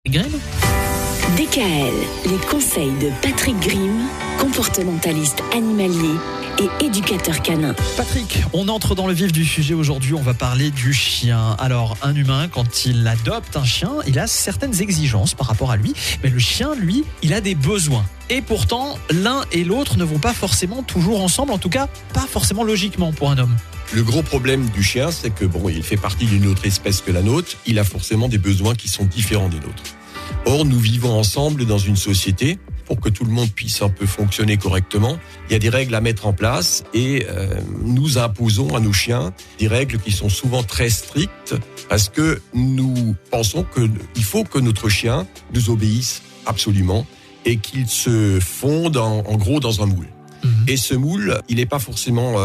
Grimm. DKL, les conseils de Patrick Grimm, comportementaliste animalier et éducateur canin. Patrick, on entre dans le vif du sujet aujourd'hui, on va parler du chien. Alors, un humain, quand il adopte un chien, il a certaines exigences par rapport à lui, mais le chien, lui, il a des besoins. Et pourtant, l'un et l'autre ne vont pas forcément toujours ensemble, en tout cas, pas forcément logiquement pour un homme. Le gros problème du chien, c'est que il fait partie d'une autre espèce que la nôtre, il a forcément des besoins qui sont différents des nôtres. Or, nous vivons ensemble dans une société. Pour que tout le monde puisse un peu fonctionner correctement, il y a des règles à mettre en place et nous imposons à nos chiens des règles qui sont souvent très strictes parce que nous pensons qu'il faut que notre chien nous obéisse absolument et qu'il se fonde en gros dans un moule. Et ce moule, il n'est pas forcément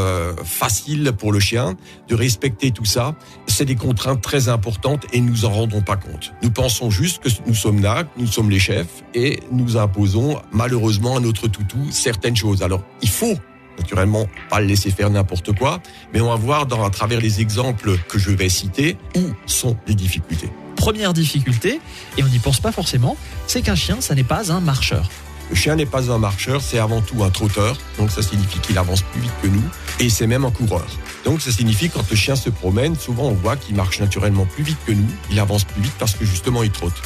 facile pour le chien de respecter tout ça. C'est des contraintes très importantes et nous en rendons pas compte. Nous pensons juste que nous sommes là, que nous sommes les chefs et nous imposons malheureusement à notre toutou certaines choses. Alors, il faut naturellement pas le laisser faire n'importe quoi, mais on va voir à travers les exemples que je vais citer où sont les difficultés. Première difficulté, et on n'y pense pas forcément, c'est qu'un chien, ça n'est pas un marcheur. Le chien n'est pas un marcheur, c'est avant tout un trotteur. Donc ça signifie qu'il avance plus vite que nous. Et c'est même un coureur. Donc ça signifie que quand le chien se promène, souvent on voit qu'il marche naturellement plus vite que nous. Il avance plus vite parce que justement il trotte.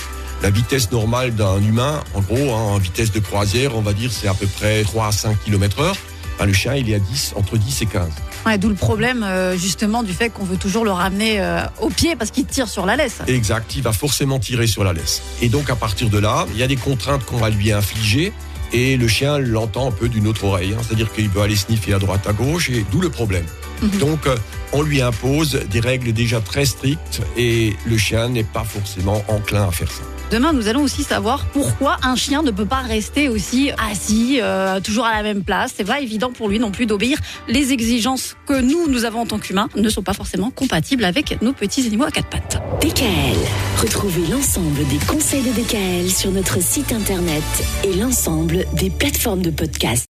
La vitesse normale d'un humain, en gros, en vitesse de croisière, on va dire c'est à peu près 3 à 5 km/h. Le chien, il est à entre 10 et 15. Ouais, d'où le problème justement du fait qu'on veut toujours le ramener au pied parce qu'il tire sur la laisse. Exact, il va forcément tirer sur la laisse. Et donc à partir de là, il y a des contraintes qu'on va lui infliger et le chien l'entend un peu d'une autre oreille. C'est-à-dire qu'il peut aller sniffer à droite, à gauche et d'où le problème. Donc on lui impose des règles déjà très strictes et le chien n'est pas forcément enclin à faire ça. Demain, nous allons aussi savoir pourquoi un chien ne peut pas rester aussi assis, toujours à la même place. C'est pas évident pour lui non plus d'obéir. Les exigences que nous avons en tant qu'humains ne sont pas forcément compatibles avec nos petits animaux à quatre pattes. DKL, retrouvez l'ensemble des conseils de DKL sur notre site internet et l'ensemble des plateformes de podcast.